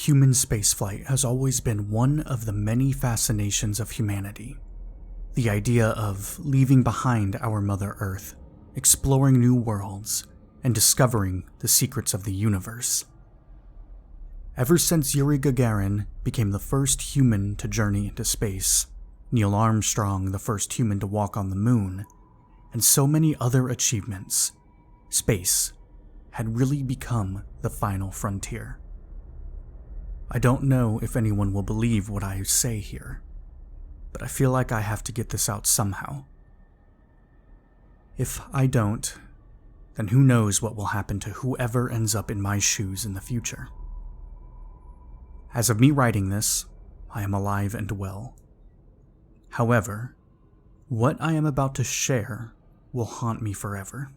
Human spaceflight has always been one of the many fascinations of humanity. The idea of leaving behind our Mother Earth, exploring new worlds, and discovering the secrets of the universe. Ever since Yuri Gagarin became the first human to journey into space, Neil Armstrong the first human to walk on the moon, and so many other achievements, space had really become the final frontier. I don't know if anyone will believe what I say here, but I feel like I have to get this out somehow. If I don't, then who knows what will happen to whoever ends up in my shoes in the future. As of me writing this, I am alive and well. However, what I am about to share will haunt me forever.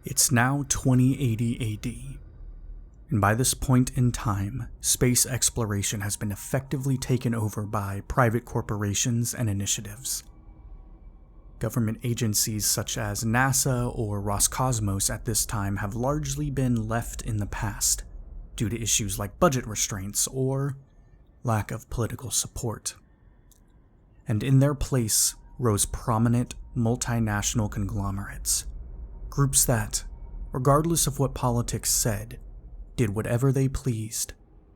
It's now 2080 AD, and by this point in time, space exploration has been effectively taken over by private corporations and initiatives. Government agencies such as NASA or Roscosmos at this time have largely been left in the past due to issues like budget restraints or lack of political support. And in their place rose prominent multinational conglomerates, groups that, regardless of what politics said, did whatever they pleased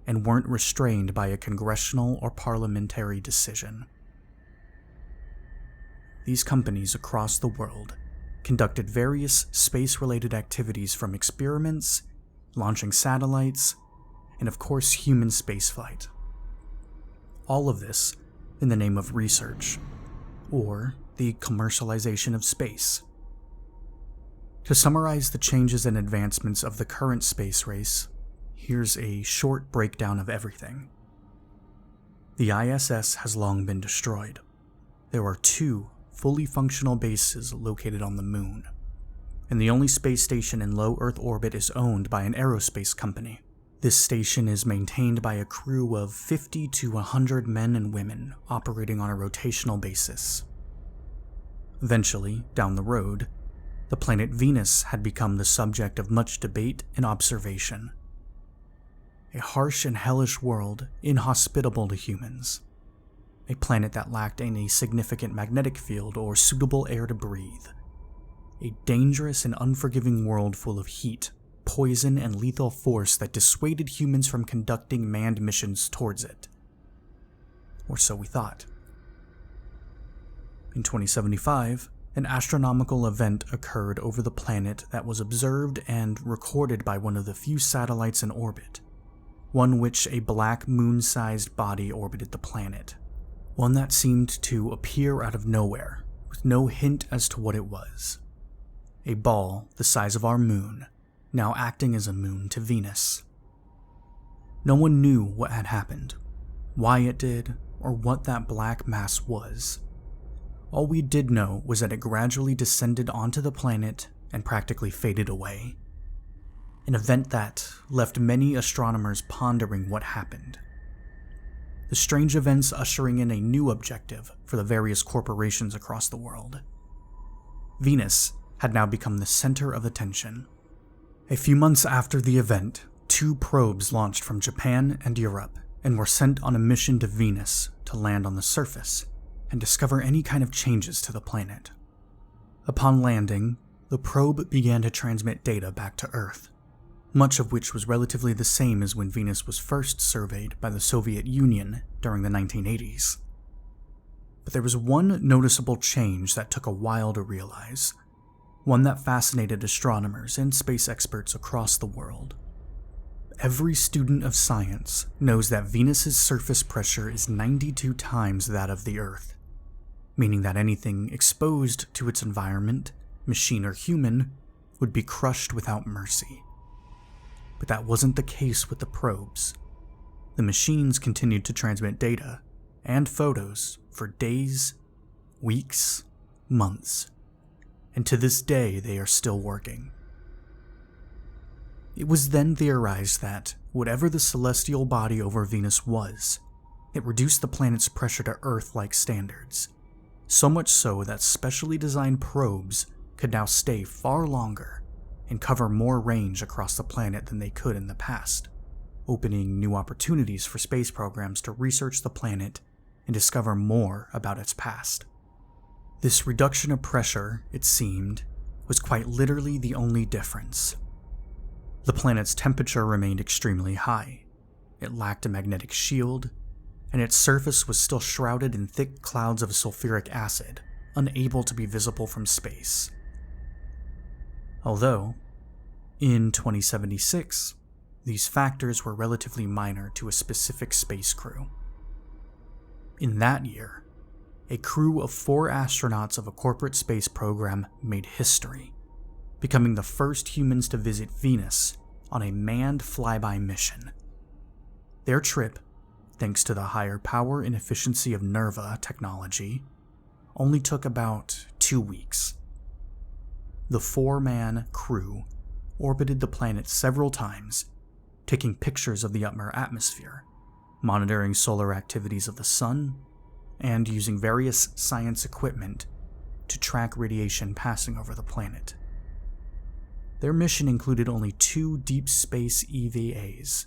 and weren't restrained by a congressional or parliamentary decision. These companies across the world conducted various space-related activities from experiments, launching satellites, and of course human spaceflight. All of this in the name of research, or the commercialization of space. To summarize the changes and advancements of the current space race, here's a short breakdown of everything. The ISS has long been destroyed. There are 2 fully functional bases located on the moon, and the only space station in low Earth orbit is owned by an aerospace company. This station is maintained by a crew of 50 to 100 men and women operating on a rotational basis. Eventually, down the road, the planet Venus had become the subject of much debate and observation. A harsh and hellish world inhospitable to humans. A planet that lacked any significant magnetic field or suitable air to breathe. A dangerous and unforgiving world full of heat, poison, and lethal force that dissuaded humans from conducting manned missions towards it. Or so we thought. In 2075, an astronomical event occurred over the planet that was observed and recorded by one of the few satellites in orbit, one which a black moon-sized body orbited the planet. One that seemed to appear out of nowhere, with no hint as to what it was. A ball the size of our moon, now acting as a moon to Venus. No one knew what had happened, why it did, or what that black mass was. All we did know was that it gradually descended onto the planet and practically faded away. An event that left many astronomers pondering what happened. The strange events ushering in a new objective for the various corporations across the world. Venus had now become the center of attention. A few months after the event, 2 probes launched from Japan and Europe and were sent on a mission to Venus to land on the surface and discover any kind of changes to the planet. Upon landing, the probe began to transmit data back to Earth, much of which was relatively the same as when Venus was first surveyed by the Soviet Union during the 1980s. But there was one noticeable change that took a while to realize, one that fascinated astronomers and space experts across the world. Every student of science knows that Venus's surface pressure is 92 times that of the Earth, meaning that anything exposed to its environment, machine or human, would be crushed without mercy. But that wasn't the case with the probes. The machines continued to transmit data and photos for days, weeks, months, and to this day they are still working. It was then theorized that whatever the celestial body over Venus was, it reduced the planet's pressure to Earth-like standards, so much so that specially designed probes could now stay far longer and cover more range across the planet than they could in the past, opening new opportunities for space programs to research the planet and discover more about its past. This reduction of pressure, it seemed, was quite literally the only difference. The planet's temperature remained extremely high, it lacked a magnetic shield, and its surface was still shrouded in thick clouds of sulfuric acid, unable to be visible from space. Although, in 2076, these factors were relatively minor to a specific space crew. In that year, a crew of 4 astronauts of a corporate space program made history, becoming the first humans to visit Venus on a manned flyby mission. Their trip, thanks to the higher power and efficiency of NERVA technology, only took about 2 weeks. The 4-man crew orbited the planet several times, taking pictures of the upper atmosphere, monitoring solar activities of the sun, and using various science equipment to track radiation passing over the planet. Their mission included only 2 deep space EVAs,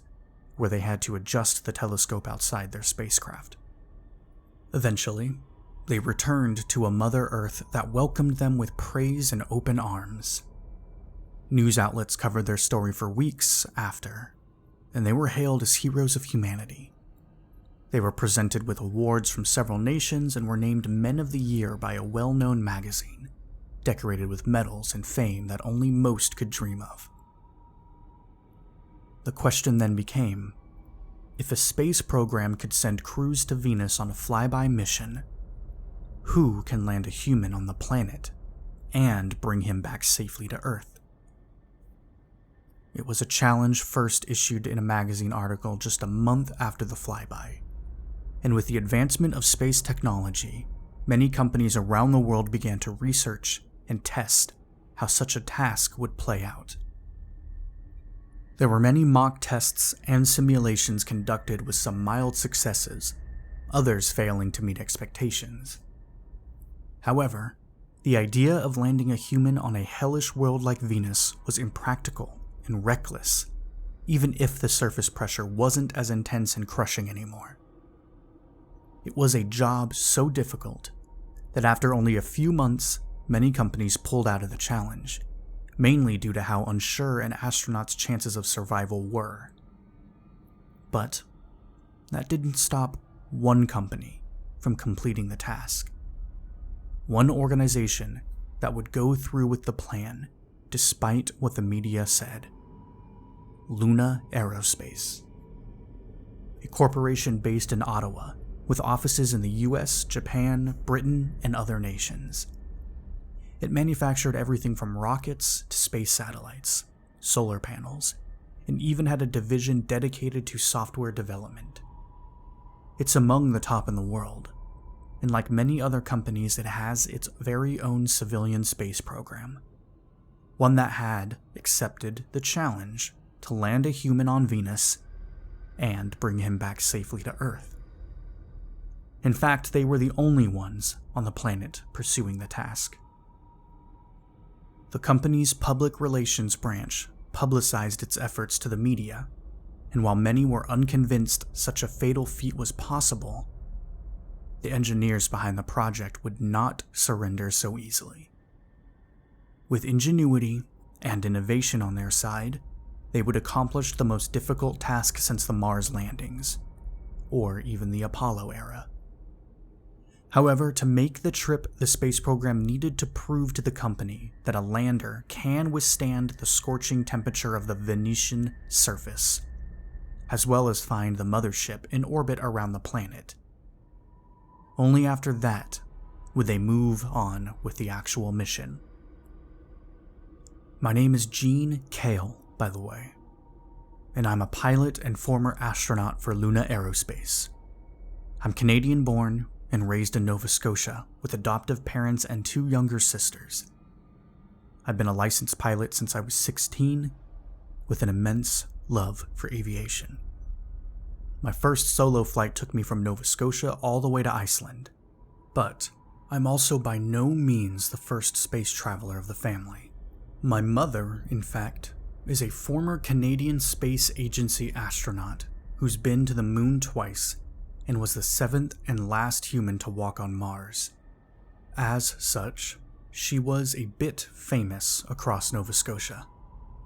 where they had to adjust the telescope outside their spacecraft. Eventually, they returned to a Mother Earth that welcomed them with praise and open arms. News outlets covered their story for weeks after, and they were hailed as heroes of humanity. They were presented with awards from several nations and were named Men of the Year by a well-known magazine, decorated with medals and fame that only most could dream of. The question then became, if a space program could send crews to Venus on a flyby mission, who can land a human on the planet and bring him back safely to Earth? It was a challenge first issued in a magazine article just a month after the flyby, and with the advancement of space technology, many companies around the world began to research and test how such a task would play out. There were many mock tests and simulations conducted with some mild successes, others failing to meet expectations. However, the idea of landing a human on a hellish world like Venus was impractical and reckless, even if the surface pressure wasn't as intense and crushing anymore. It was a job so difficult that after only a few months, many companies pulled out of the challenge, mainly due to how unsure an astronaut's chances of survival were. But that didn't stop one company from completing the task. One organization that would go through with the plan, despite what the media said. Luna Aerospace. A corporation based in Ottawa, with offices in the US, Japan, Britain, and other nations. It manufactured everything from rockets to space satellites, solar panels, and even had a division dedicated to software development. It's among the top in the world, and like many other companies, it has its very own civilian space program. One that had accepted the challenge to land a human on Venus and bring him back safely to Earth. In fact, they were the only ones on the planet pursuing the task. The company's public relations branch publicized its efforts to the media, and while many were unconvinced such a fatal feat was possible, the engineers behind the project would not surrender so easily. With ingenuity and innovation on their side, they would accomplish the most difficult task since the Mars landings, or even the Apollo era. However, to make the trip, the space program needed to prove to the company that a lander can withstand the scorching temperature of the Venusian surface, as well as find the mothership in orbit around the planet. Only after that would they move on with the actual mission. My name is Gene Kale, by the way, and I'm a pilot and former astronaut for Luna Aerospace. I'm Canadian-born and raised in Nova Scotia with adoptive parents and 2 younger sisters. I've been a licensed pilot since I was 16, with an immense love for aviation. My first solo flight took me from Nova Scotia all the way to Iceland, but I'm also by no means the first space traveler of the family. My mother, in fact, is a former Canadian Space Agency astronaut who's been to the moon twice and was the 7th and last human to walk on Mars. As such, she was a bit famous across Nova Scotia,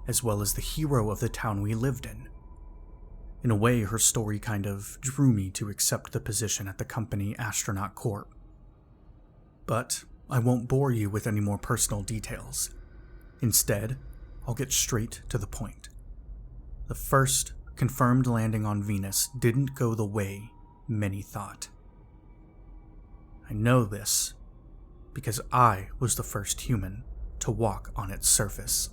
as well as the hero of the town we lived in. In a way, her story kind of drew me to accept the position at the company Astronaut Corp. But I won't bore you with any more personal details. Instead, I'll get straight to the point. The first confirmed landing on Venus didn't go the way many thought. I know this because I was the first human to walk on its surface.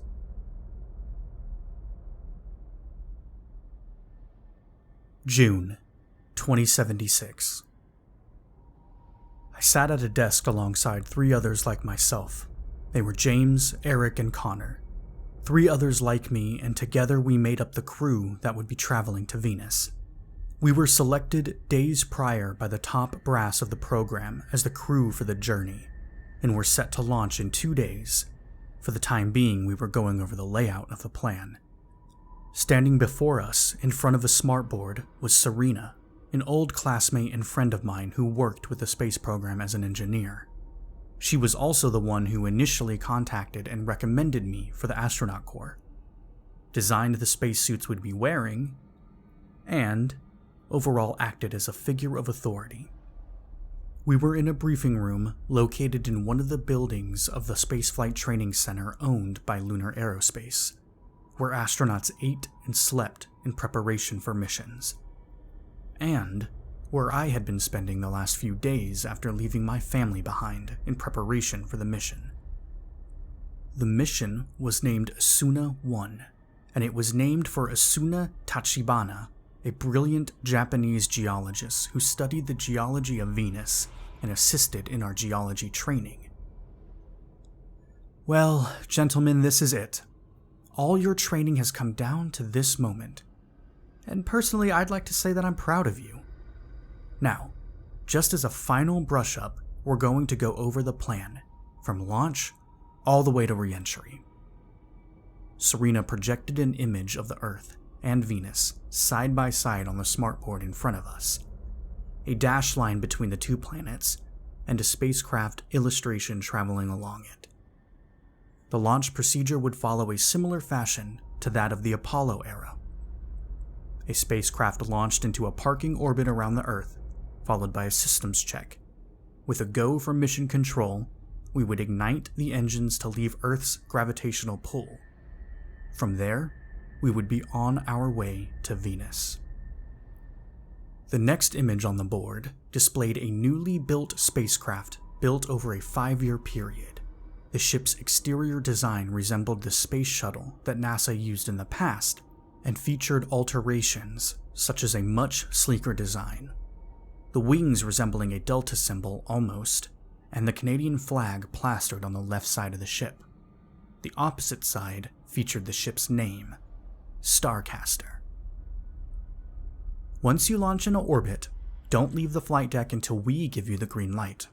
June 2076. I sat at a desk alongside 3 others like myself. They were James, Eric, and Connor. 3 others like me, and together we made up the crew that would be traveling to Venus. We were selected days prior by the top brass of the program as the crew for the journey, and were set to launch in 2 days. For the time being, we were going over the layout of the plan. Standing before us, in front of a smartboard, was Serena, an old classmate and friend of mine who worked with the space program as an engineer. She was also the one who initially contacted and recommended me for the astronaut corps, designed the spacesuits we'd be wearing, and overall acted as a figure of authority. We were in a briefing room located in one of the buildings of the Spaceflight Training Center owned by Lunar Aerospace, where astronauts ate and slept in preparation for missions, and where I had been spending the last few days after leaving my family behind in preparation for the mission. The mission was named Asuna One, and it was named for Asuna Tachibana, a brilliant Japanese geologist who studied the geology of Venus and assisted in our geology training. Well, gentlemen, this is it. All your training has come down to this moment, and personally I'd like to say that I'm proud of you. Now, just as a final brush-up, we're going to go over the plan, from launch all the way to re-entry. Serena projected an image of the Earth and Venus side by side on the smartboard in front of us, a dashed line between the 2 planets, and a spacecraft illustration traveling along it. The launch procedure would follow a similar fashion to that of the Apollo era. A spacecraft launched into a parking orbit around the Earth, followed by a systems check. With a go from mission control, we would ignite the engines to leave Earth's gravitational pull. From there, we would be on our way to Venus. The next image on the board displayed a newly built spacecraft built over a 5-year period. The ship's exterior design resembled the space shuttle that NASA used in the past, and featured alterations such as a much sleeker design, the wings resembling a delta symbol almost, and the Canadian flag plastered on the left side of the ship. The opposite side featured the ship's name, Starcaster. Once you launch into orbit, don't leave the flight deck until we give you the green light,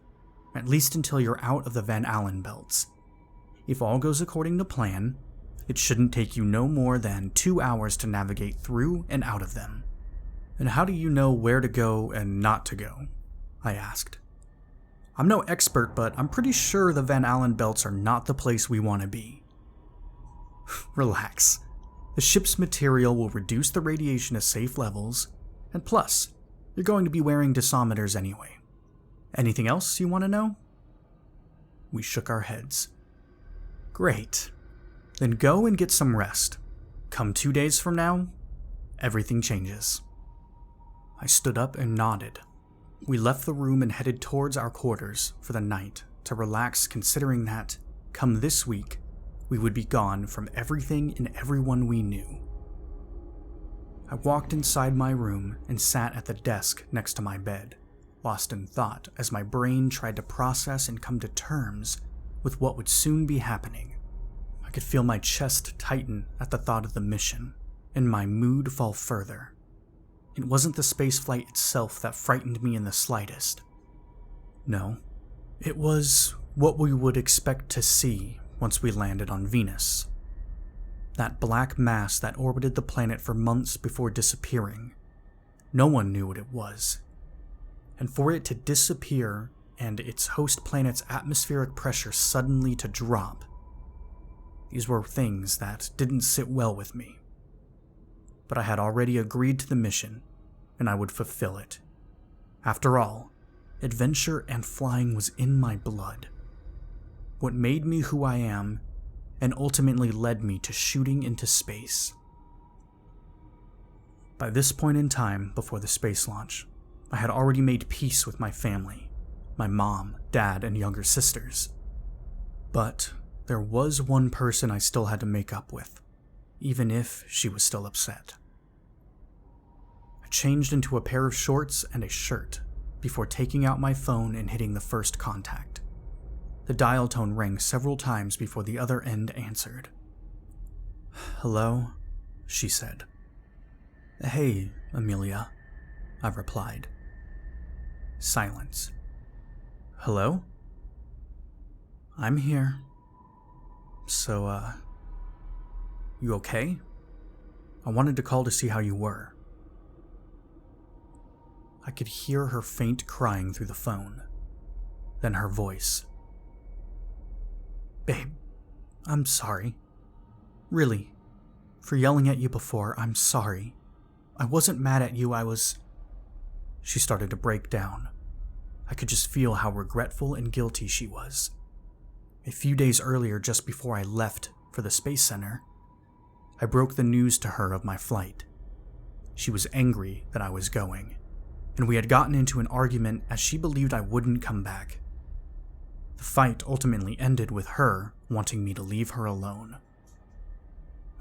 at least until you're out of the Van Allen belts. If all goes according to plan, it shouldn't take you no more than 2 hours to navigate through and out of them. And how do you know where to go and not to go? I asked. I'm no expert, but I'm pretty sure the Van Allen belts are not the place we want to be. Relax. The ship's material will reduce the radiation to safe levels, and plus, you're going to be wearing dosimeters anyway. Anything else you want to know? We shook our heads. Great. Then go and get some rest. Come 2 days from now, everything changes. I stood up and nodded. We left the room and headed towards our quarters for the night to relax, considering that, come this week, we would be gone from everything and everyone we knew. I walked inside my room and sat at the desk next to my bed, lost in thought as my brain tried to process and come to terms with what would soon be happening. I could feel my chest tighten at the thought of the mission, and my mood fall further. It wasn't the spaceflight itself that frightened me in the slightest. No, it was what we would expect to see once we landed on Venus. That black mass that orbited the planet for months before disappearing. No one knew what it was. And for it to disappear and its host planet's atmospheric pressure suddenly to drop, these were things that didn't sit well with me. But I had already agreed to the mission, and I would fulfill it. After all, adventure and flying was in my blood. What made me who I am, and ultimately led me to shooting into space. By this point in time, before the space launch, I had already made peace with my family, my mom, dad, and younger sisters. But there was one person I still had to make up with, even if she was still upset. I changed into a pair of shorts and a shirt before taking out my phone and hitting the first contact. The dial tone rang several times before the other end answered. "Hello?" she said. "Hey, Amelia," I replied. Silence. "Hello?" "I'm here. So, you okay? I wanted to call to see how you were." I could hear her faint crying through the phone. Then her voice. "Babe, I'm sorry. Really. For yelling at you before, I'm sorry. I wasn't mad at you, I was..." She started to break down. I could just feel how regretful and guilty she was. A few days earlier, just before I left for the Space Center, I broke the news to her of my flight. She was angry that I was going, and we had gotten into an argument as she believed I wouldn't come back. The fight ultimately ended with her wanting me to leave her alone.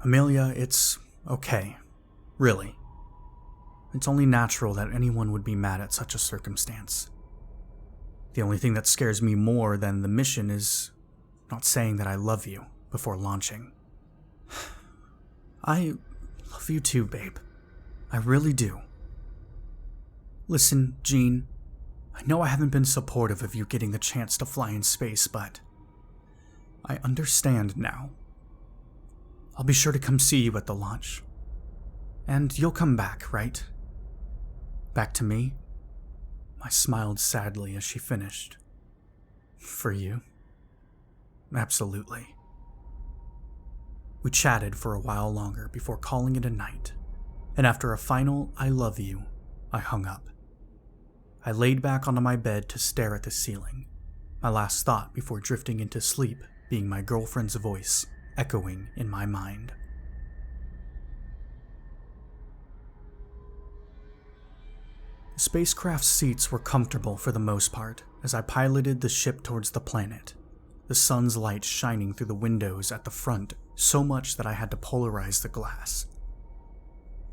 "Amelia, it's okay. Really. It's only natural that anyone would be mad at such a circumstance. The only thing that scares me more than the mission is not saying that I love you before launching. I love you too, babe. I really do. Listen, Jean, I know I haven't been supportive of you getting the chance to fly in space, but I understand now. I'll be sure to come see you at the launch. And you'll come back, right? Back to me?" I smiled sadly as she finished. "For you? Absolutely." We chatted for a while longer before calling it a night, and after a final "I love you," I hung up. I laid back onto my bed to stare at the ceiling, my last thought before drifting into sleep being my girlfriend's voice echoing in my mind. The spacecraft's seats were comfortable for the most part as I piloted the ship towards the planet, the sun's light shining through the windows at the front so much that I had to polarize the glass.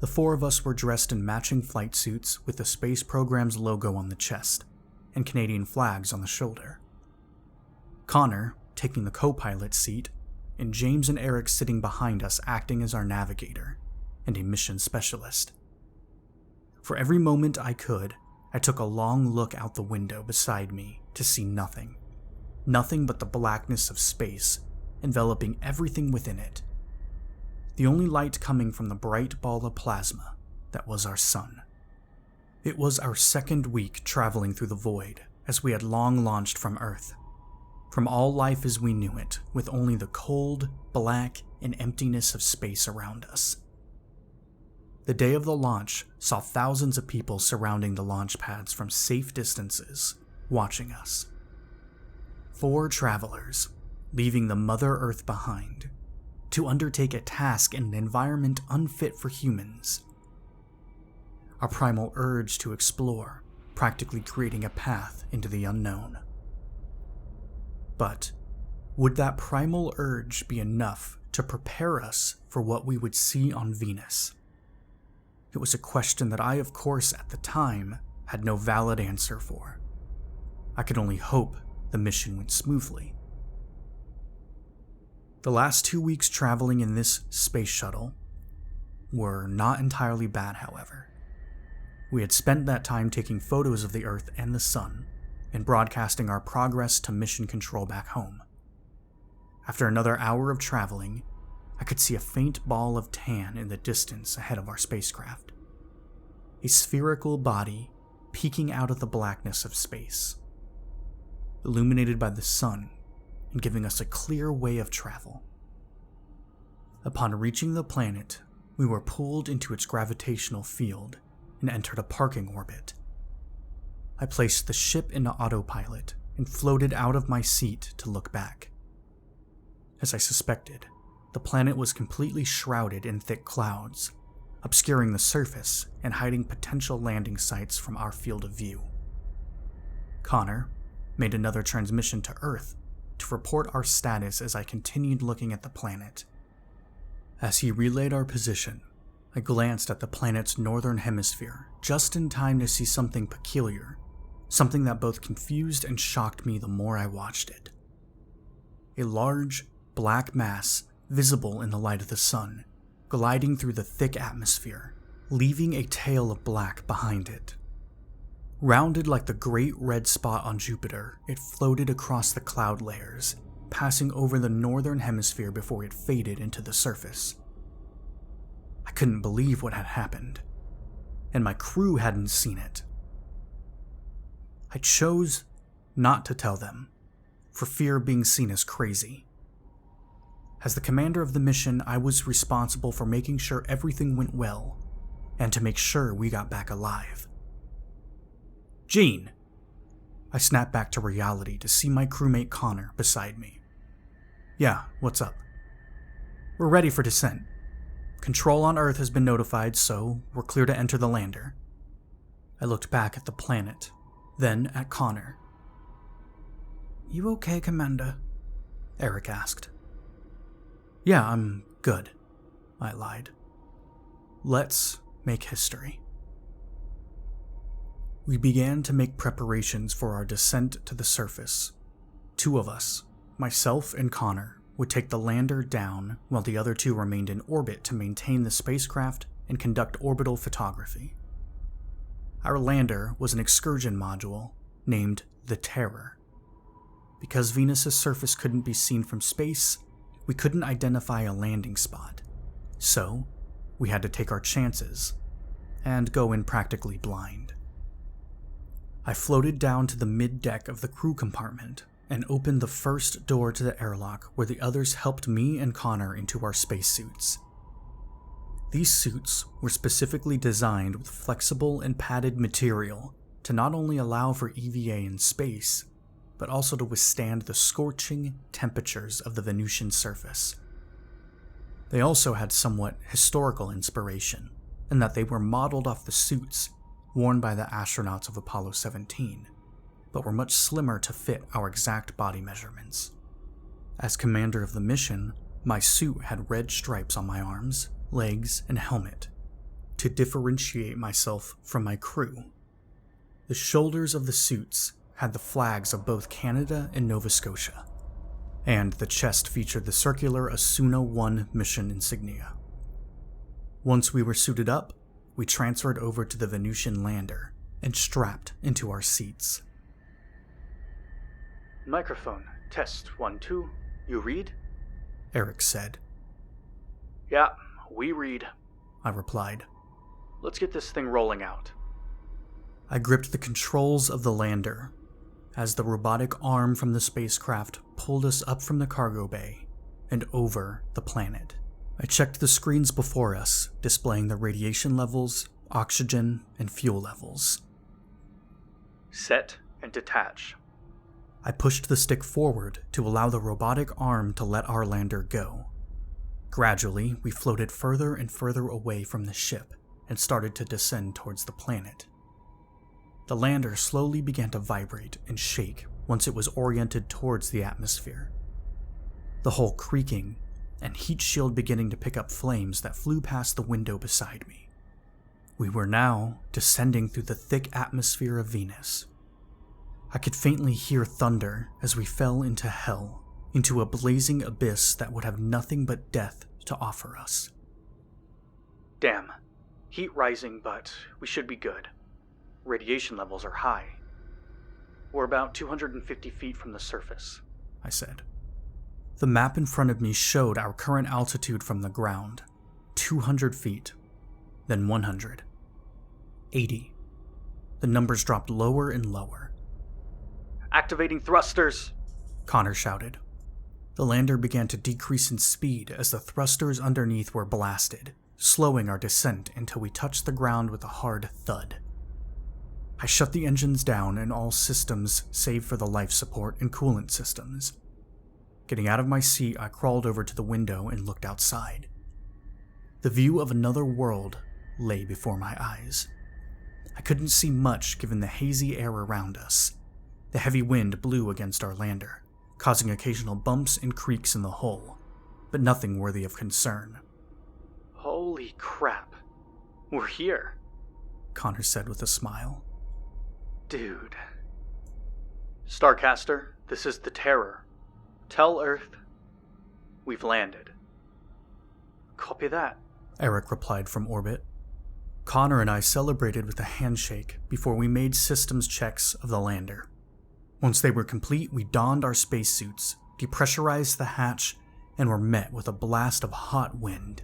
The four of us were dressed in matching flight suits with the space program's logo on the chest and Canadian flags on the shoulder. Connor taking the co-pilot seat, and James and Eric sitting behind us acting as our navigator and a mission specialist. For every moment I could, I took a long look out the window beside me to see nothing. Nothing but the blackness of space, enveloping everything within it. The only light coming from the bright ball of plasma that was our sun. It was our second week traveling through the void, as we had long launched from Earth. From all life as we knew it, with only the cold, black, and emptiness of space around us. The day of the launch saw thousands of people surrounding the launch pads from safe distances, watching us. 4 travelers, leaving the Mother Earth behind, to undertake a task in an environment unfit for humans. Our primal urge to explore, practically creating a path into the unknown. But would that primal urge be enough to prepare us for what we would see on Venus? It was a question that I, of course, at the time, had no valid answer for. I could only hope the mission went smoothly. The last 2 weeks traveling in this space shuttle were not entirely bad, however. We had spent that time taking photos of the Earth and the Sun, and broadcasting our progress to mission control back home. After another hour of traveling, I could see a faint ball of tan in the distance ahead of our spacecraft. A spherical body peeking out of the blackness of space, illuminated by the sun and giving us a clear way of travel. Upon reaching the planet, we were pulled into its gravitational field and entered a parking orbit. I placed the ship into autopilot and floated out of my seat to look back. As I suspected, the planet was completely shrouded in thick clouds, obscuring the surface and hiding potential landing sites from our field of view. Connor made another transmission to Earth to report our status as I continued looking at the planet. As he relayed our position, I glanced at the planet's northern hemisphere just in time to see something peculiar, something that both confused and shocked me the more I watched it. A large, black mass visible in the light of the sun, gliding through the thick atmosphere, leaving a tail of black behind it. Rounded like the great red spot on Jupiter, it floated across the cloud layers, passing over the northern hemisphere before it faded into the surface. I couldn't believe what had happened, and my crew hadn't seen it. I chose not to tell them, for fear of being seen as crazy. As the commander of the mission, I was responsible for making sure everything went well, and to make sure we got back alive. "Gene!" I snapped back to reality to see my crewmate Connor beside me. "Yeah, what's up?" "We're ready for descent. Control on Earth has been notified, so we're clear to enter the lander." I looked back at the planet, then at Connor. "You okay, Commander?" Eric asked. "Yeah, I'm good," I lied. "Let's make history." We began to make preparations for our descent to the surface. Two of us, myself and Connor, would take the lander down while the other two remained in orbit to maintain the spacecraft and conduct orbital photography. Our lander was an excursion module named the Terror. Because Venus's surface couldn't be seen from space, we couldn't identify a landing spot, so we had to take our chances and go in practically blind. I floated down to the mid-deck of the crew compartment and opened the first door to the airlock where the others helped me and Connor into our spacesuits. These suits were specifically designed with flexible and padded material to not only allow for EVA in space, but also to withstand the scorching temperatures of the Venusian surface. They also had somewhat historical inspiration, in that they were modeled off the suits worn by the astronauts of Apollo 17, but were much slimmer to fit our exact body measurements. As commander of the mission, my suit had red stripes on my arms, legs, and helmet, to differentiate myself from my crew. The shoulders of the suits had the flags of both Canada and Nova Scotia, and the chest featured the circular Asuna One mission insignia. Once we were suited up, we transferred over to the Venusian lander and strapped into our seats. "Microphone, test 1, 2, you read?" Eric said. "Yeah, we read," I replied. "Let's get this thing rolling out." I gripped the controls of the lander as the robotic arm from the spacecraft pulled us up from the cargo bay and over the planet. I checked the screens before us, displaying the radiation levels, oxygen, and fuel levels. "Set and detach." I pushed the stick forward to allow the robotic arm to let our lander go. Gradually, we floated further and further away from the ship and started to descend towards the planet. The lander slowly began to vibrate and shake once it was oriented towards the atmosphere, the hull creaking and heat shield beginning to pick up flames that flew past the window beside me. We were now descending through the thick atmosphere of Venus. I could faintly hear thunder as we fell into hell, into a blazing abyss that would have nothing but death to offer us. "Damn. Heat rising, but we should be good. Radiation levels are high. We're about 250 feet from the surface," I said. The map in front of me showed our current altitude from the ground, 200 feet, then 100, 80. The numbers dropped lower and lower. "Activating thrusters!" Connor shouted. The lander began to decrease in speed as the thrusters underneath were blasted, slowing our descent until we touched the ground with a hard thud. I shut the engines down and all systems save for the life support and coolant systems. Getting out of my seat, I crawled over to the window and looked outside. The view of another world lay before my eyes. I couldn't see much given the hazy air around us. The heavy wind blew against our lander, causing occasional bumps and creaks in the hull, but nothing worthy of concern. "Holy crap. We're here," Connor said with a smile. "Dude." "Starcaster, this is the Terror. Tell Earth we've landed." "Copy that," Eric replied from orbit. Connor and I celebrated with a handshake before we made systems checks of the lander. Once they were complete, we donned our spacesuits, depressurized the hatch, and were met with a blast of hot wind.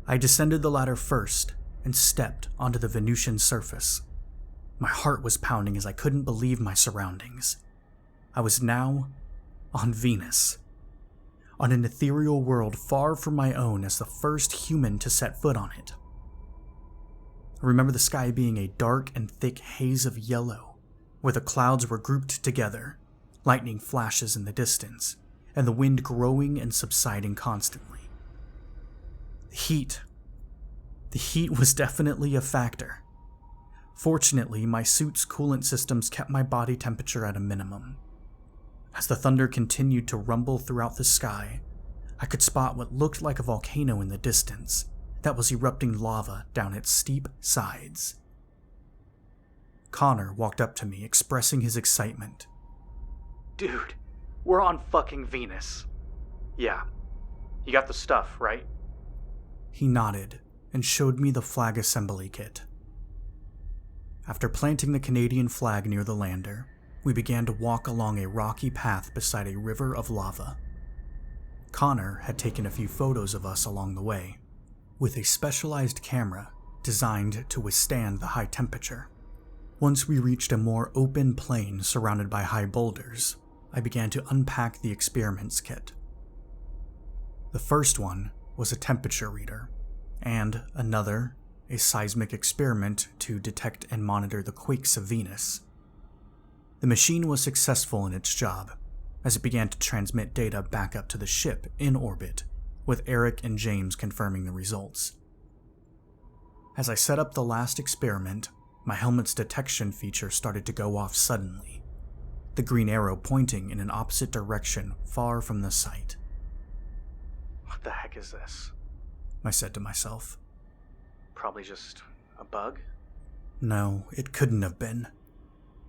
I descended the ladder first and stepped onto the Venusian surface. My heart was pounding as I couldn't believe my surroundings. I was now on Venus, on an ethereal world far from my own as the first human to set foot on it. I remember the sky being a dark and thick haze of yellow, where the clouds were grouped together, lightning flashes in the distance, and the wind growing and subsiding constantly. The heat was definitely a factor. Fortunately, my suit's coolant systems kept my body temperature at a minimum. As the thunder continued to rumble throughout the sky, I could spot what looked like a volcano in the distance that was erupting lava down its steep sides. Connor walked up to me, expressing his excitement. "Dude, we're on fucking Venus." "Yeah. You got the stuff, right?" He nodded and showed me the flag assembly kit. After planting the Canadian flag near the lander, we began to walk along a rocky path beside a river of lava. Connor had taken a few photos of us along the way, with a specialized camera designed to withstand the high temperature. Once we reached a more open plain surrounded by high boulders, I began to unpack the experiments kit. The first one was a temperature reader, and another, a seismic experiment to detect and monitor the quakes of Venus. The machine was successful in its job, as it began to transmit data back up to the ship in orbit, with Eric and James confirming the results. As I set up the last experiment, my helmet's detection feature started to go off suddenly, the green arrow pointing in an opposite direction far from the site. "What the heck is this?" I said to myself. "Probably just a bug?" No, it couldn't have been.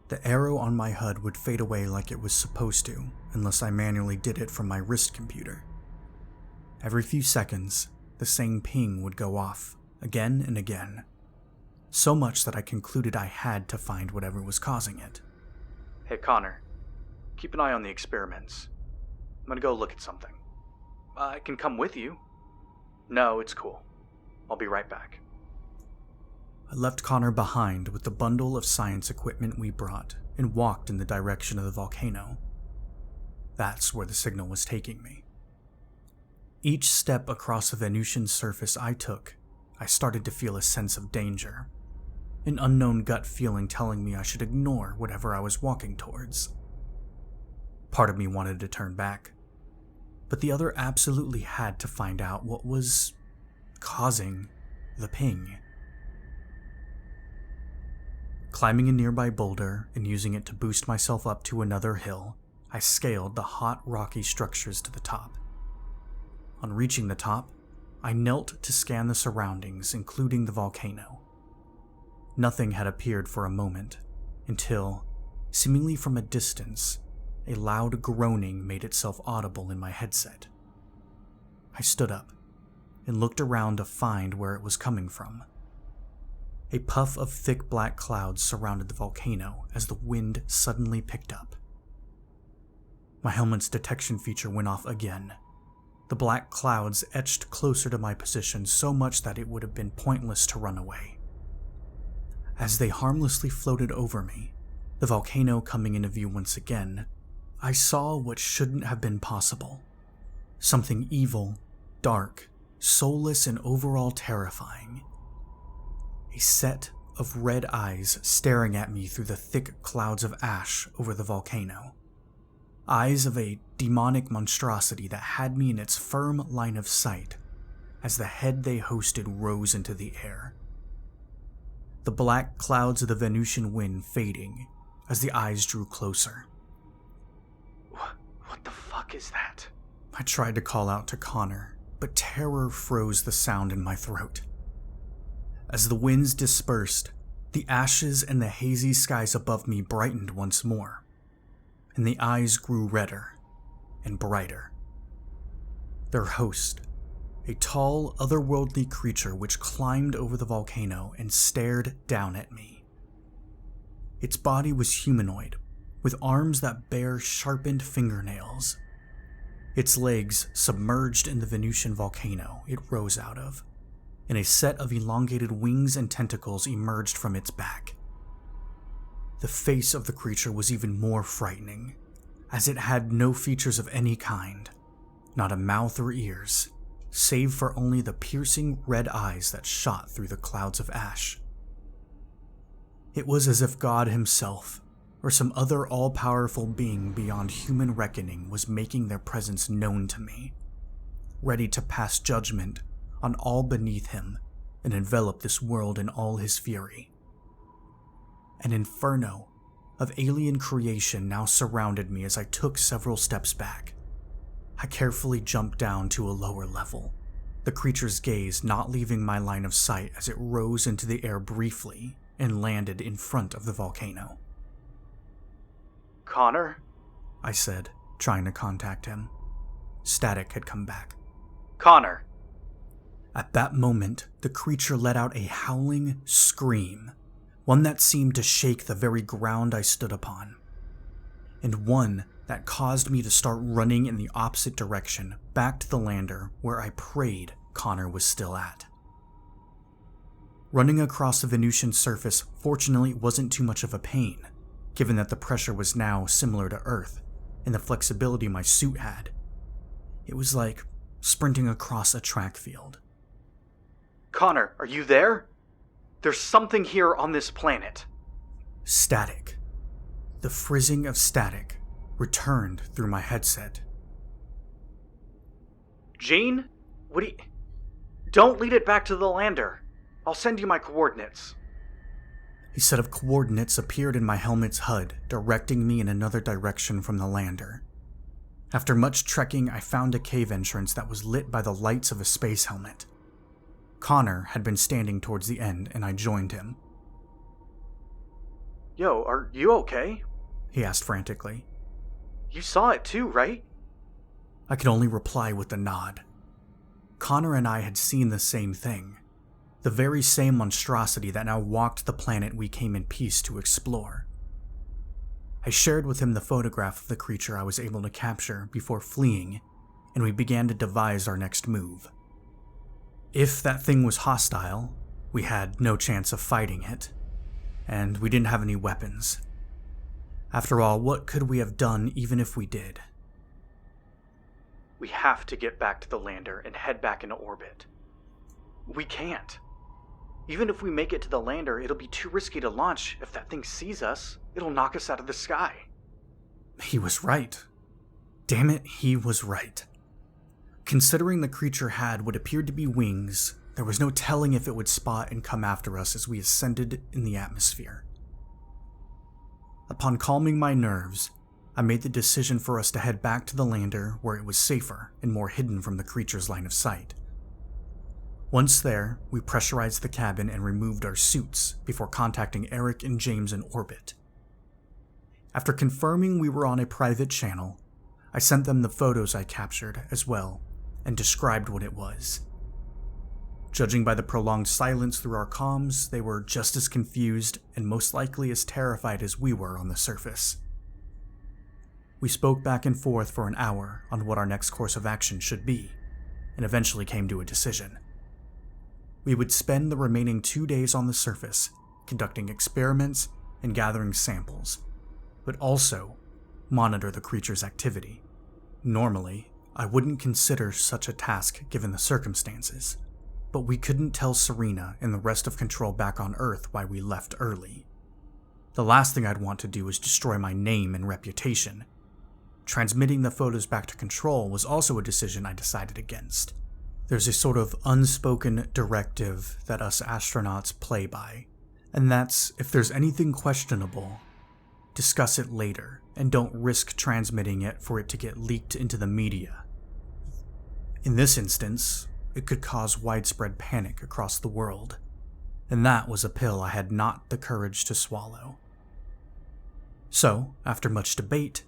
The arrow on my HUD would fade away like it was supposed to, unless I manually did it from my wrist computer. Every few seconds, the same ping would go off, again and again. So much that I concluded I had to find whatever was causing it. "Hey, Connor. Keep an eye on the experiments. I'm gonna go look at something. I can come with you." "No, it's cool. I'll be right back." I left Connor behind with the bundle of science equipment we brought and walked in the direction of the volcano. That's where the signal was taking me. Each step across the Venusian surface I took, I started to feel a sense of danger. An unknown gut feeling telling me I should ignore whatever I was walking towards. Part of me wanted to turn back, but the other absolutely had to find out what was causing the ping. Climbing a nearby boulder and using it to boost myself up to another hill, I scaled the hot, rocky structures to the top. On reaching the top, I knelt to scan the surroundings, including the volcano. Nothing had appeared for a moment, until, seemingly from a distance, a loud groaning made itself audible in my headset. I stood up and looked around to find where it was coming from. A puff of thick black clouds surrounded the volcano as the wind suddenly picked up. My helmet's detection feature went off again. The black clouds etched closer to my position so much that it would have been pointless to run away. As they harmlessly floated over me, the volcano coming into view once again, I saw what shouldn't have been possible. Something evil, dark, soulless, and overall terrifying. A set of red eyes staring at me through the thick clouds of ash over the volcano. Eyes of a demonic monstrosity that had me in its firm line of sight as the head they hosted rose into the air. The black clouds of the Venusian wind fading as the eyes drew closer. What the fuck is that? I tried to call out to Connor, but terror froze the sound in my throat. As the winds dispersed, the ashes and the hazy skies above me brightened once more, and the eyes grew redder and brighter. Their host, a tall, otherworldly creature which climbed over the volcano and stared down at me. Its body was humanoid, with arms that bare sharpened fingernails. Its legs submerged in the Venusian volcano it rose out of, and a set of elongated wings and tentacles emerged from its back. The face of the creature was even more frightening, as it had no features of any kind, not a mouth or ears, save for only the piercing red eyes that shot through the clouds of ash. It was as if God himself, or some other all-powerful being beyond human reckoning, was making their presence known to me, ready to pass judgment on all beneath him and envelop this world in all his fury. An inferno of alien creation now surrounded me as I took several steps back. I carefully jumped down to a lower level, the creature's gaze not leaving my line of sight as it rose into the air briefly and landed in front of the volcano. Connor? I said, trying to contact him. Static had come back. Connor! At that moment, the creature let out a howling scream, one that seemed to shake the very ground I stood upon, and one that caused me to start running in the opposite direction, back to the lander where I prayed Connor was still at. Running across the Venusian surface fortunately wasn't too much of a pain, given that the pressure was now similar to Earth, and the flexibility my suit had. It was like sprinting across a track field. Connor, are you there? There's something here on this planet. Static. The frizzing of static returned through my headset. Gene? Don't lead it back to the lander. I'll send you my coordinates. A set of coordinates appeared in my helmet's HUD, directing me in another direction from the lander. After much trekking, I found a cave entrance that was lit by the lights of a space helmet. Connor had been standing towards the end, and I joined him. Yo, are you okay? He asked frantically. You saw it too, right? I could only reply with a nod. Connor and I had seen the same thing. The very same monstrosity that now walked the planet we came in peace to explore. I shared with him the photograph of the creature I was able to capture before fleeing, and we began to devise our next move. If that thing was hostile, we had no chance of fighting it, and we didn't have any weapons. After all, what could we have done even if we did? We have to get back to the lander and head back into orbit. We can't. Even if we make it to the lander, it'll be too risky to launch. If that thing sees us, it'll knock us out of the sky. He was right. Damn it, he was right. Considering the creature had what appeared to be wings, there was no telling if it would spot and come after us as we ascended in the atmosphere. Upon calming my nerves, I made the decision for us to head back to the lander where it was safer and more hidden from the creature's line of sight. Once there, we pressurized the cabin and removed our suits before contacting Eric and James in orbit. After confirming we were on a private channel, I sent them the photos I captured as well and described what it was. Judging by the prolonged silence through our comms, they were just as confused and most likely as terrified as we were on the surface. We spoke back and forth for an hour on what our next course of action should be, and eventually came to a decision. We would spend the remaining 2 days on the surface, conducting experiments and gathering samples, but also monitor the creature's activity. Normally, I wouldn't consider such a task given the circumstances, but we couldn't tell Serena and the rest of Control back on Earth why we left early. The last thing I'd want to do is destroy my name and reputation. Transmitting the photos back to Control was also a decision I decided against. There's a sort of unspoken directive that us astronauts play by, and that's if there's anything questionable, discuss it later, and don't risk transmitting it for it to get leaked into the media. In this instance, it could cause widespread panic across the world, and that was a pill I had not the courage to swallow. So, after much debate,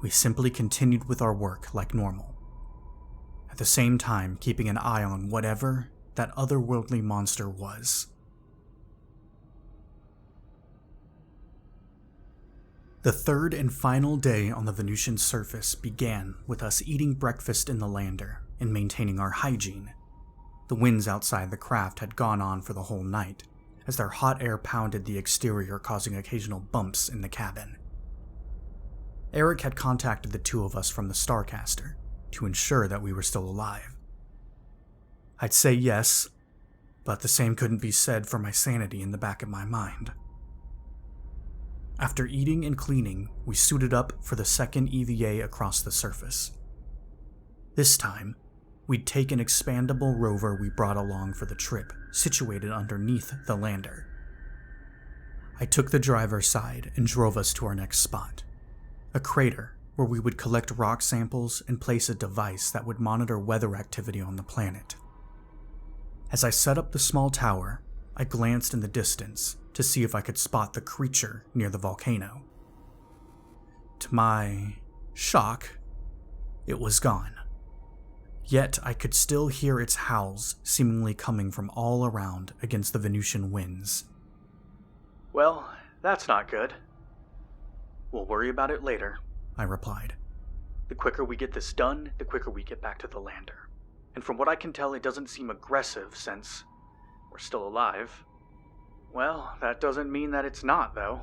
we simply continued with our work like normal, at the same time keeping an eye on whatever that otherworldly monster was. The third and final day on the Venusian surface began with us eating breakfast in the lander and maintaining our hygiene. The winds outside the craft had gone on for the whole night, as their hot air pounded the exterior, causing occasional bumps in the cabin. Eric had contacted the two of us from the Starcaster to ensure that we were still alive. I'd say yes, but the same couldn't be said for my sanity in the back of my mind. After eating and cleaning, we suited up for the second EVA across the surface. This time, we'd take an expandable rover we brought along for the trip, situated underneath the lander. I took the driver's side and drove us to our next spot, a crater where we would collect rock samples and place a device that would monitor weather activity on the planet. As I set up the small tower, I glanced in the distance to see if I could spot the creature near the volcano. To my shock, it was gone. Yet I could still hear its howls seemingly coming from all around against the Venusian winds. Well, that's not good. We'll worry about it later, I replied. The quicker we get this done, the quicker we get back to the lander. And from what I can tell, it doesn't seem aggressive since we're still alive. Well, that doesn't mean that it's not, though.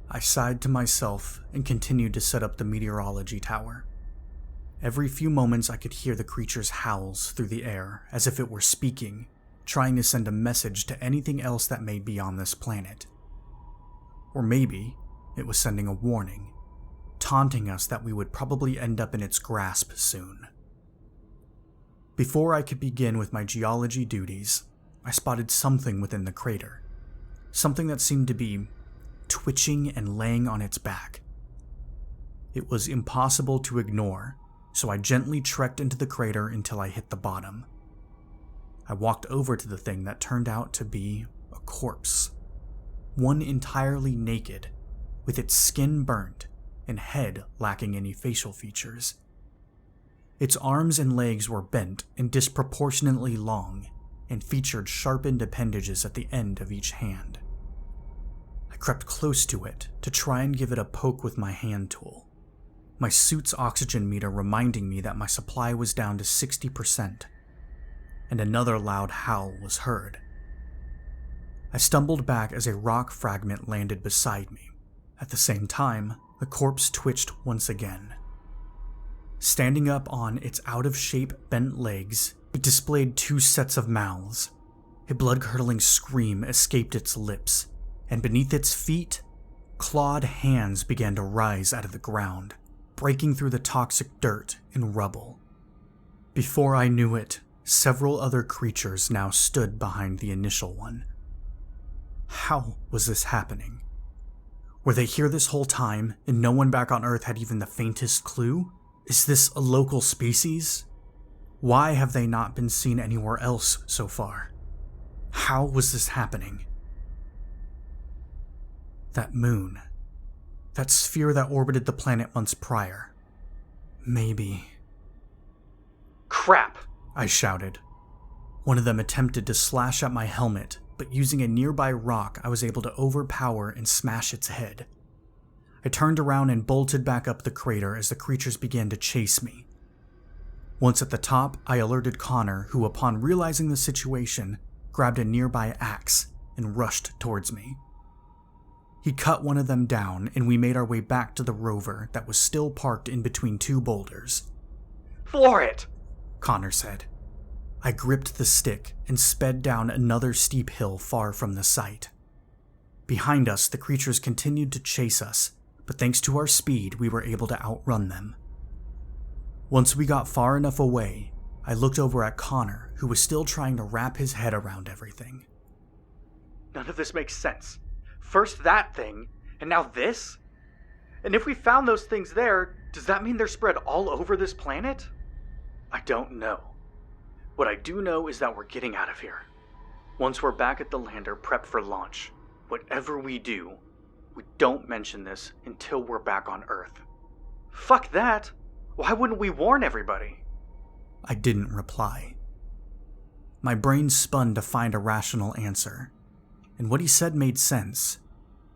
I sighed to myself and continued to set up the meteorology tower. Every few moments I could hear the creature's howls through the air as if it were speaking, trying to send a message to anything else that may be on this planet. Or maybe it was sending a warning, taunting us that we would probably end up in its grasp soon. Before I could begin with my geology duties, I spotted something within the crater. Something that seemed to be twitching and laying on its back. It was impossible to ignore, so I gently trekked into the crater until I hit the bottom. I walked over to the thing that turned out to be a corpse. One entirely naked, with its skin burnt and head lacking any facial features. Its arms and legs were bent and disproportionately long, and featured sharpened appendages at the end of each hand. I crept close to it to try and give it a poke with my hand tool, my suit's oxygen meter reminding me that my supply was down to 60%, and another loud howl was heard. I stumbled back as a rock fragment landed beside me. At the same time, the corpse twitched once again. Standing up on its out-of-shape bent legs, it displayed two sets of mouths. A blood-curdling scream escaped its lips, and beneath its feet, clawed hands began to rise out of the ground, breaking through the toxic dirt and rubble. Before I knew it, several other creatures now stood behind the initial one. How was this happening? Were they here this whole time, and no one back on Earth had even the faintest clue? Is this a local species? Why have they not been seen anywhere else so far? How was this happening? That moon. That sphere that orbited the planet months prior. Maybe. Crap! I shouted. One of them attempted to slash at my helmet, but using a nearby rock I was able to overpower and smash its head. I turned around and bolted back up the crater as the creatures began to chase me. Once at the top, I alerted Connor, who upon realizing the situation, grabbed a nearby axe and rushed towards me. He cut one of them down, and we made our way back to the rover that was still parked in between two boulders. "Floor it!" Connor said. I gripped the stick and sped down another steep hill far from the site. Behind us, the creatures continued to chase us, but thanks to our speed, we were able to outrun them. Once we got far enough away, I looked over at Connor, who was still trying to wrap his head around everything. "None of this makes sense. First that thing, and now this? And if we found those things there, does that mean they're spread all over this planet? I don't know. What I do know is that we're getting out of here. Once we're back at the lander prepped for launch, whatever we do, we don't mention this until we're back on Earth." "Fuck that! Why wouldn't we warn everybody?" I didn't reply. My brain spun to find a rational answer, and what he said made sense,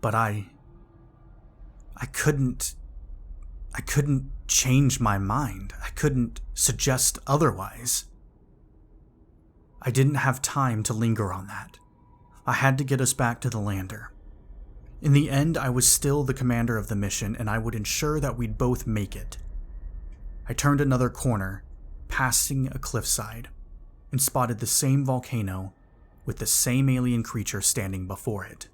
but I couldn't change my mind. I couldn't suggest otherwise. I didn't have time to linger on that. I had to get us back to the lander. In the end, I was still the commander of the mission, and I would ensure that we'd both make it. I turned another corner, passing a cliffside, and spotted the same volcano with the same alien creature standing before it.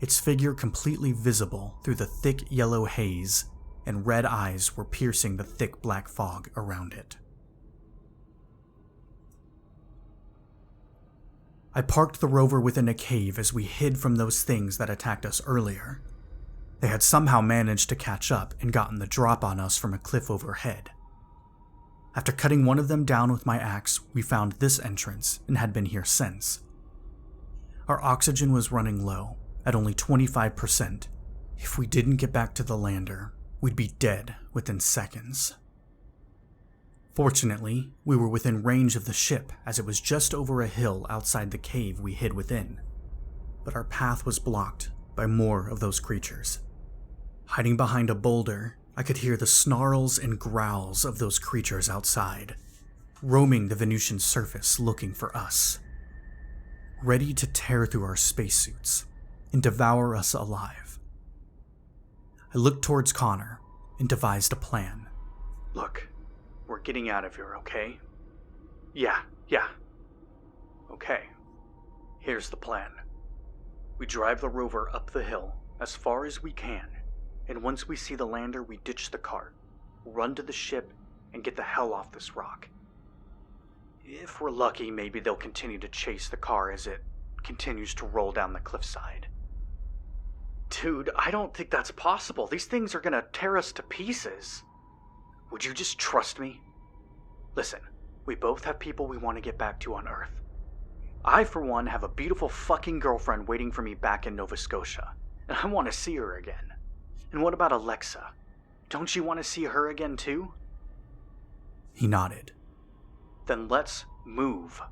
Its figure completely visible through the thick yellow haze, and red eyes were piercing the thick black fog around it. I parked the rover within a cave as we hid from those things that attacked us earlier. They had somehow managed to catch up and gotten the drop on us from a cliff overhead. After cutting one of them down with my axe, we found this entrance and had been here since. Our oxygen was running low, at only 25%. If we didn't get back to the lander, we'd be dead within seconds. Fortunately, we were within range of the ship as it was just over a hill outside the cave we hid within. But our path was blocked by more of those creatures. Hiding behind a boulder, I could hear the snarls and growls of those creatures outside, roaming the Venusian surface looking for us, ready to tear through our spacesuits and devour us alive. I looked towards Connor and devised a plan. "Look, we're getting out of here, okay?" Yeah. Okay. Here's the plan. We drive the rover up the hill as far as we can, and once we see the lander, we ditch the cart, run to the ship, and get the hell off this rock. If we're lucky, maybe they'll continue to chase the car as it continues to roll down the cliffside. Dude, I don't think that's possible. These things are gonna tear us to pieces. Would you just trust me? Listen, we both have people we want to get back to on Earth. I, for one, have a beautiful fucking girlfriend waiting for me back in Nova Scotia, and I want to see her again. And what about Alexa? Don't you want to see her again too? He nodded. Then let's move.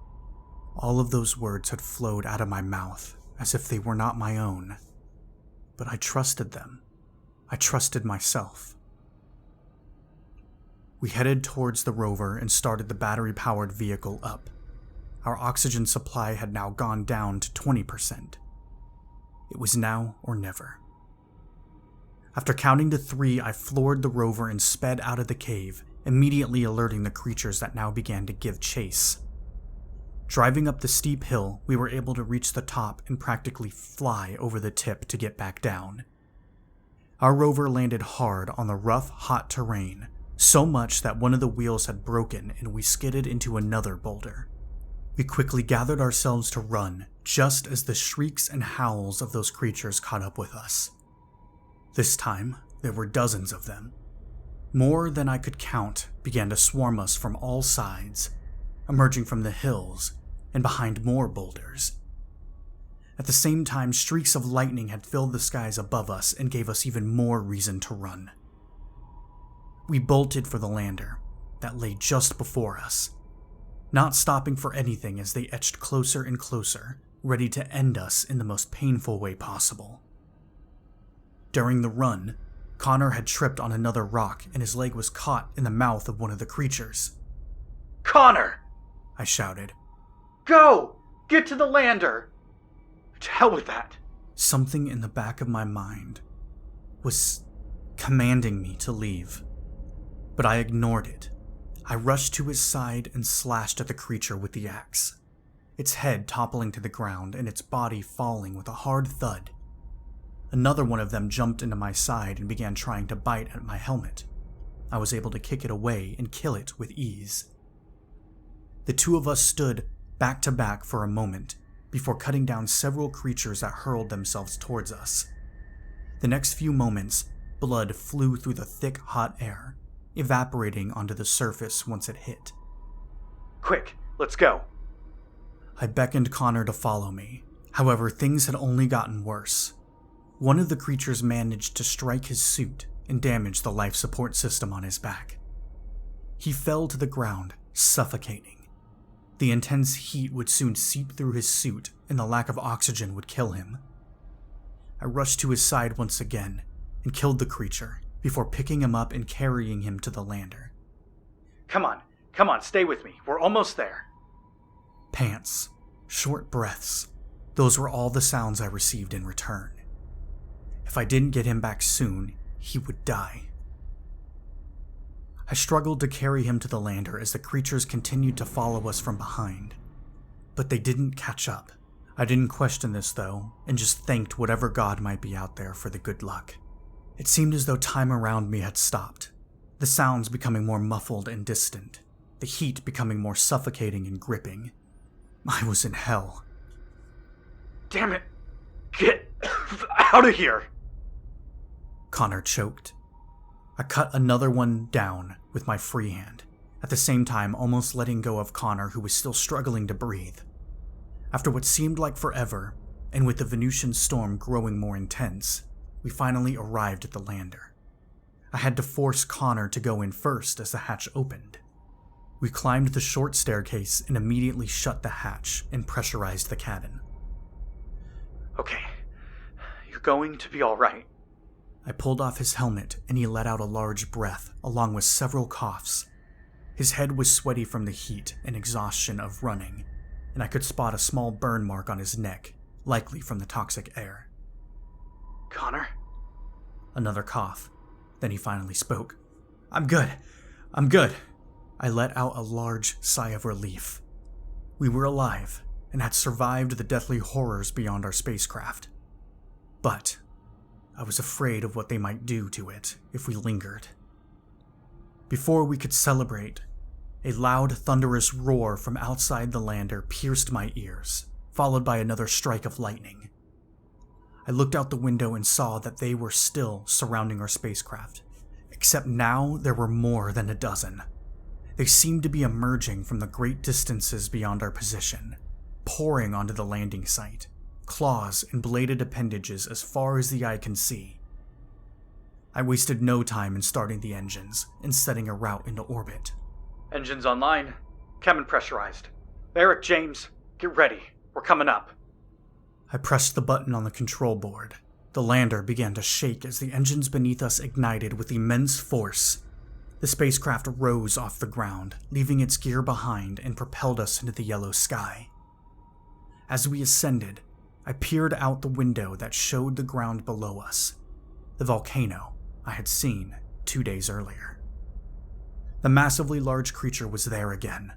All of those words had flowed out of my mouth as if they were not my own. But I trusted them. I trusted myself. We headed towards the rover and started the battery-powered vehicle up. Our oxygen supply had now gone down to 20%. It was now or never. After counting to 3, I floored the rover and sped out of the cave, immediately alerting the creatures that now began to give chase. Driving up the steep hill, we were able to reach the top and practically fly over the tip to get back down. Our rover landed hard on the rough, hot terrain, so much that one of the wheels had broken and we skidded into another boulder. We quickly gathered ourselves to run, just as the shrieks and howls of those creatures caught up with us. This time, there were dozens of them. More than I could count began to swarm us from all sides, emerging from the hills and behind more boulders. At the same time, streaks of lightning had filled the skies above us and gave us even more reason to run. We bolted for the lander that lay just before us, not stopping for anything as they etched closer and closer, ready to end us in the most painful way possible. During the run, Connor had tripped on another rock and his leg was caught in the mouth of one of the creatures. "Connor!" I shouted. "Go! Get to the lander!" To hell with that. Something in the back of my mind was commanding me to leave, but I ignored it. I rushed to his side and slashed at the creature with the axe, its head toppling to the ground and its body falling with a hard thud. Another one of them jumped into my side and began trying to bite at my helmet. I was able to kick it away and kill it with ease. The two of us stood back to back for a moment before cutting down several creatures that hurled themselves towards us. The next few moments, blood flew through the thick, hot air, evaporating onto the surface once it hit. "Quick, let's go." I beckoned Connor to follow me. However, things had only gotten worse. One of the creatures managed to strike his suit and damage the life support system on his back. He fell to the ground, suffocating. The intense heat would soon seep through his suit and the lack of oxygen would kill him. I rushed to his side once again and killed the creature before picking him up and carrying him to the lander. Come on, stay with me. We're almost there." Pants, short breaths, those were all the sounds I received in return. If I didn't get him back soon, he would die. I struggled to carry him to the lander as the creatures continued to follow us from behind. But they didn't catch up. I didn't question this though, and just thanked whatever god might be out there for the good luck. It seemed as though time around me had stopped, the sounds becoming more muffled and distant, the heat becoming more suffocating and gripping. I was in hell. "Damn it! Get out of here!" Connor choked. I cut another one down with my free hand, at the same time almost letting go of Connor, who was still struggling to breathe. After what seemed like forever, and with the Venusian storm growing more intense, we finally arrived at the lander. I had to force Connor to go in first as the hatch opened. We climbed the short staircase and immediately shut the hatch and pressurized the cabin. "Okay, you're going to be all right." I pulled off his helmet and he let out a large breath along with several coughs. His head was sweaty from the heat and exhaustion of running, and I could spot a small burn mark on his neck, likely from the toxic air. "Connor?" Another cough. Then he finally spoke. I'm good. I let out a large sigh of relief. We were alive and had survived the deathly horrors beyond our spacecraft. But I was afraid of what they might do to it if we lingered. Before we could celebrate, a loud, thunderous roar from outside the lander pierced my ears, followed by another strike of lightning. I looked out the window and saw that they were still surrounding our spacecraft, except now there were more than a dozen. They seemed to be emerging from the great distances beyond our position, pouring onto the landing site, claws and bladed appendages as far as the eye can see. I wasted no time in starting the engines and setting a route into orbit. "Engines online. Cabin pressurized. Eric, James, get ready. We're coming up." I pressed the button on the control board. The lander began to shake as the engines beneath us ignited with immense force. The spacecraft rose off the ground, leaving its gear behind, and propelled us into the yellow sky. As we ascended, I peered out the window that showed the ground below us, the volcano I had seen 2 days earlier. The massively large creature was there again,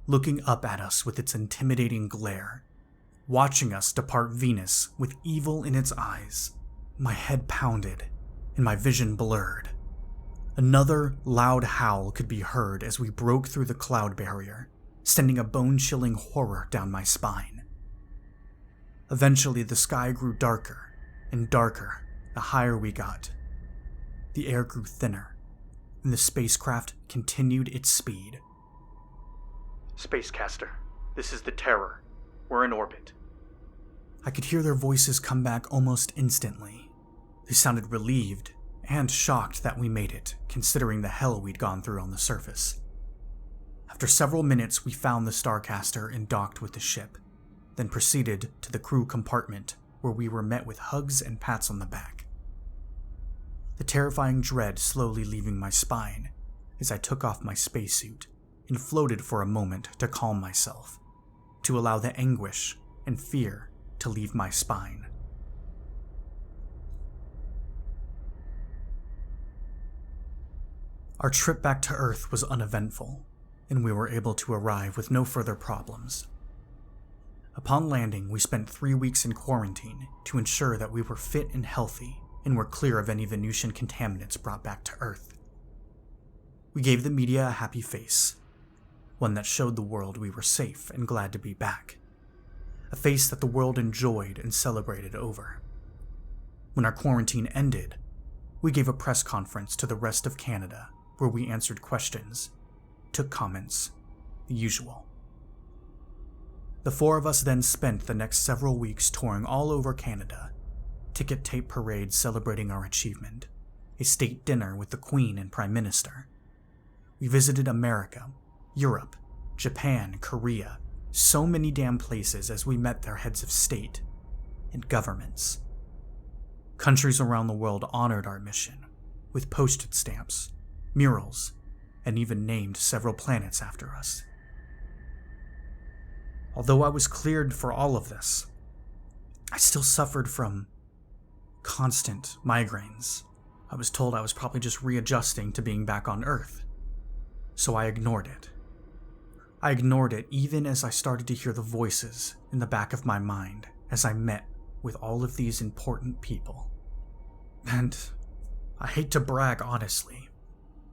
looking up at us with its intimidating glare, watching us depart Venus with evil in its eyes. My head pounded, and my vision blurred. Another loud howl could be heard as we broke through the cloud barrier, sending a bone-chilling horror down my spine. Eventually, the sky grew darker and darker the higher we got. The air grew thinner, and the spacecraft continued its speed. "Spacecaster, this is the Terror. We're in orbit." I could hear their voices come back almost instantly. They sounded relieved and shocked that we made it, considering the hell we'd gone through on the surface. After several minutes, we found the Starcaster and docked with the ship, then proceeded to the crew compartment, where we were met with hugs and pats on the back. the terrifying dread slowly leaving my spine as I took off my spacesuit and floated for a moment to calm myself, to allow the anguish and fear to leave my spine. Our trip back to Earth was uneventful, and we were able to arrive with no further problems. Upon landing, we spent 3 weeks in quarantine to ensure that we were fit and healthy and were clear of any Venusian contaminants brought back to Earth. We gave the media a happy face, one that showed the world we were safe and glad to be back, a face that the world enjoyed and celebrated over. When our quarantine ended, we gave a press conference to the rest of Canada where we answered questions, took comments, the usual. The 4 of us then spent the next several weeks touring all over Canada, ticket tape parades celebrating our achievement, a state dinner with the Queen and Prime Minister. We visited America, Europe, Japan, Korea, so many damn places as we met their heads of state and governments. Countries around the world honored our mission with postage stamps, murals, and even named several planets after us. Although I was cleared for all of this, I still suffered from constant migraines. I was told I was probably just readjusting to being back on Earth, so I ignored it. I ignored it even as I started to hear the voices in the back of my mind as I met with all of these important people. And I hate to brag, honestly,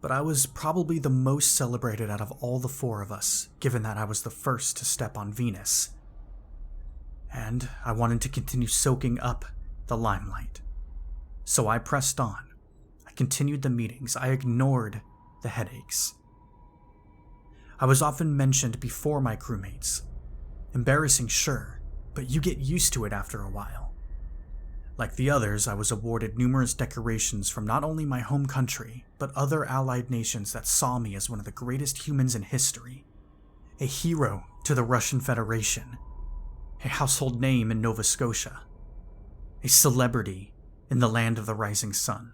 but I was probably the most celebrated out of all the 4 of us, given that I was the first to step on Venus. And I wanted to continue soaking up the limelight. So I pressed on. I continued the meetings. I ignored the headaches. I was often mentioned before my crewmates. Embarrassing, sure, but you get used to it after a while. Like the others, I was awarded numerous decorations from not only my home country, but other allied nations that saw me as one of the greatest humans in history. A hero to the Russian Federation, a household name in Nova Scotia, a celebrity in the land of the rising sun.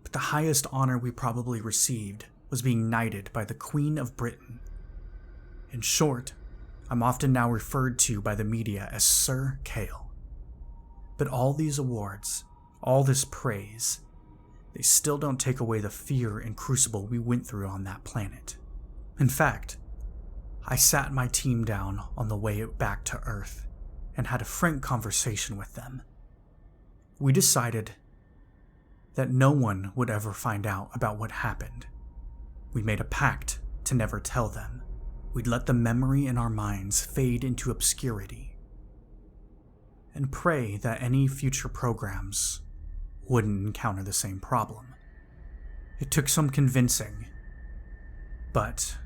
But the highest honor we probably received was being knighted by the Queen of Britain. In short, I'm often now referred to by the media as Sir Kale. But all these awards, all this praise, they still don't take away the fear and crucible we went through on that planet. In fact, I sat my team down on the way back to Earth and had a frank conversation with them. We decided that no one would ever find out about what happened. We made a pact to never tell them. We'd let the memory in our minds fade into obscurity, and pray that any future programs wouldn't encounter the same problem. It took some convincing, but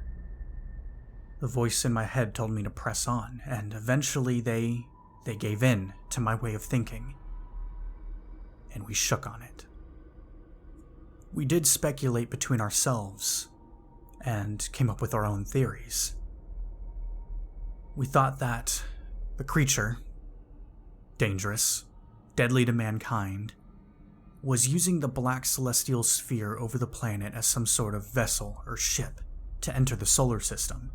the voice in my head told me to press on, and eventually they gave in to my way of thinking, and we shook on it. We did speculate between ourselves, and came up with our own theories. We thought that the creature, dangerous, deadly to mankind, was using the black celestial sphere over the planet as some sort of vessel or ship to enter the solar system.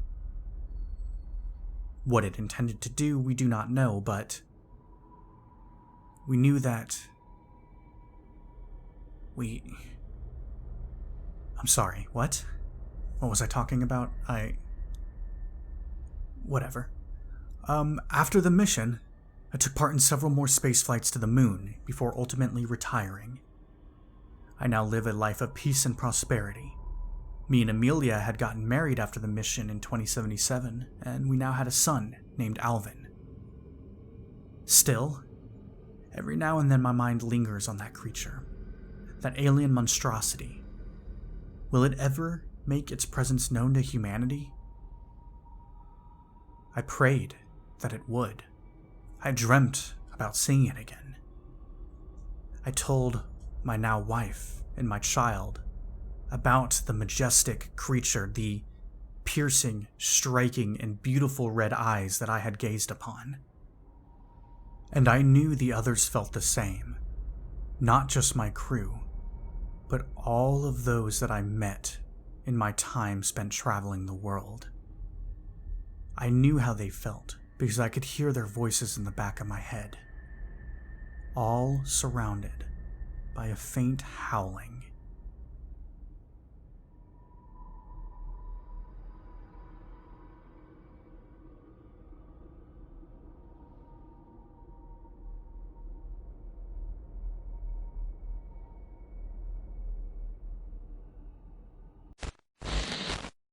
What it intended to do, we do not know, but we knew that I'm sorry, what? What was I talking about? Whatever. After the mission, I took part in several more space flights to the moon before ultimately retiring. I now live a life of peace and prosperity. Me and Amelia had gotten married after the mission in 2077, and we now had a son named Alvin. Still, every now and then my mind lingers on that creature, that alien monstrosity. Will it ever make its presence known to humanity? I prayed that it would. I dreamt about seeing it again. I told my now wife and my child about the majestic creature, the piercing, striking, and beautiful red eyes that I had gazed upon. And I knew the others felt the same, not just my crew, but all of those that I met in my time spent traveling the world. I knew how they felt because I could hear their voices in the back of my head, all surrounded by a faint howling.